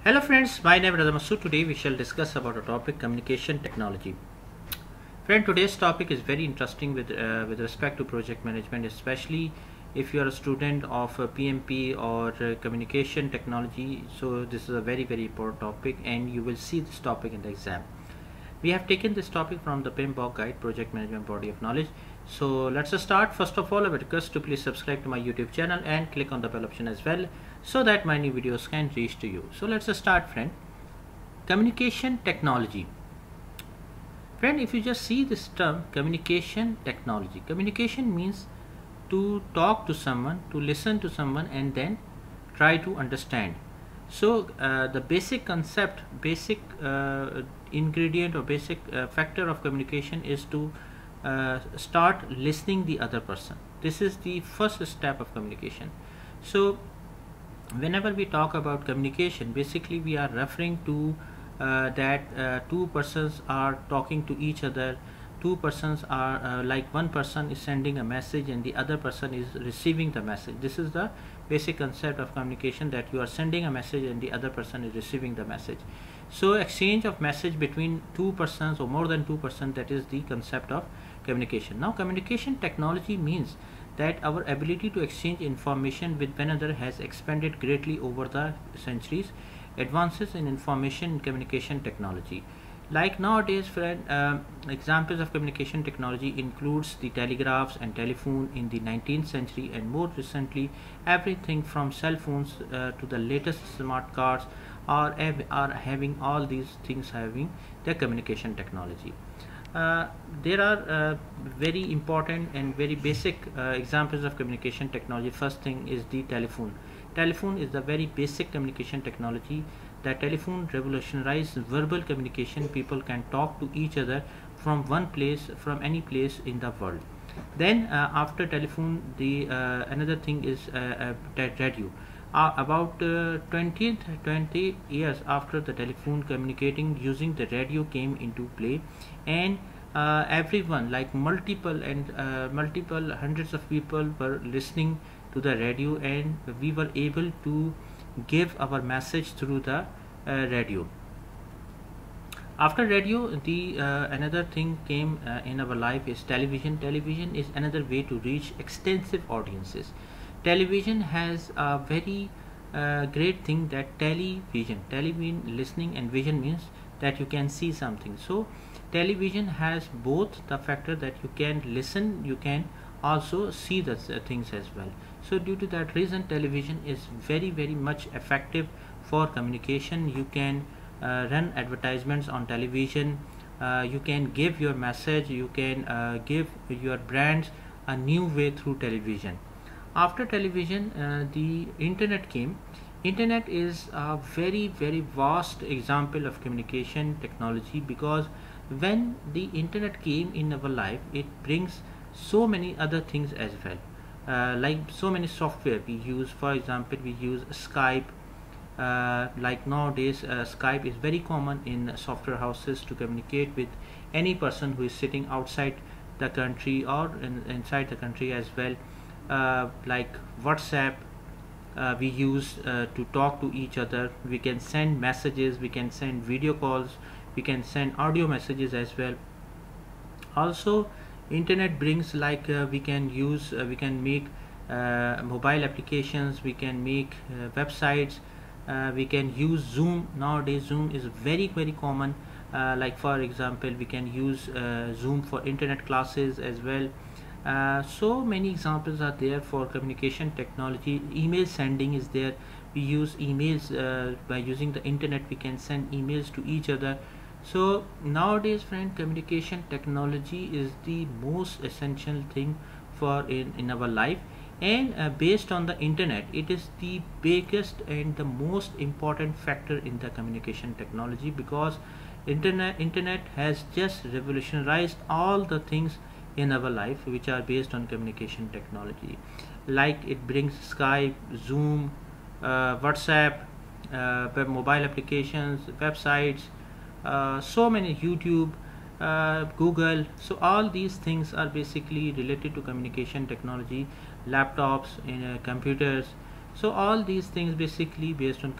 Hello friends, my name is Radhamasu. Today we shall discuss about a topic communication technology. Friend, today's topic is very interesting with respect to project management, especially if you are a student of PMP or communication technology. So this is a very important topic and you will see this topic in the exam. We have taken this topic from the PMBOK guide, Project Management Body of Knowledge. So let's start. First of all, I would request to please subscribe to my YouTube channel and click on the bell option as well, so that my new videos can reach to you. So let's start, friend. Communication technology. Friend, if you just see this term, communication technology. Communication means to talk to someone, to listen to someone, and then try to understand. So the basic concept, basic ingredient or basic factor of communication is to start listening the other person. This is the first step of communication. So whenever we talk about communication, basically we are referring to that two persons are talking to each other. Two persons are like one person is sending a message and the other person is receiving the message. This is the basic concept of communication, that you are sending a message and the other person is receiving the message. So exchange of message between two persons or more than two persons, that is the concept of communication. Now communication technology means that our ability to exchange information with one another has expanded greatly over the centuries. Advances in information and communication technology, like nowadays, friend, examples of communication technology includes the telegraphs and telephone in the 19th century, and more recently everything from cell phones to the latest smart cars are having all these things having the communication technology. There are very important and very basic examples of communication technology. First thing is the telephone. Telephone is the very basic communication technology. The telephone revolutionized verbal communication. People can talk to each other from one place, from any place in the world. Then after telephone, the another thing is radio. About 20 years after the telephone, communicating using the radio came into play, and everyone, like multiple hundreds of people were listening to the radio, and we were able to give our message through the radio. After radio, the another thing came in our life is television. Television is another way to reach extensive audiences. Television has a very great thing, that television listening, and vision means that you can see something. So television has both the factor that you can listen, you can also see the things as well. So due to that reason, television is very much effective for communication. You can run advertisements on television, you can give your message, you can give your brands a new way through television. After television, the internet came. Internet is a very vast example of communication technology, because when the internet came in our life, it brings so many other things as well, like so many software we use. For example, we use Skype. Like nowadays, Skype is very common in software houses to communicate with any person who is sitting outside the country or inside the country as well. Like WhatsApp, we use to talk to each other. We can send messages, we can send video calls, we can send audio messages as well. Also internet brings, like we can make mobile applications, we can make websites, we can use Zoom. Nowadays Zoom is very common. Like for example, we can use Zoom for internet classes as well. So many examples are there for communication technology. Email sending is there. We use emails by using the internet. We can send emails to each other. So nowadays, friend, communication technology is the most essential thing for in our life, and based on the internet, it is the biggest and the most important factor in the communication technology, because internet has just revolutionized all the things in our life which are based on communication technology. Like it brings Skype, Zoom, WhatsApp, mobile applications, websites, so many, YouTube, Google. So all these things are basically related to communication technology. Laptops, computers. So all these things basically based on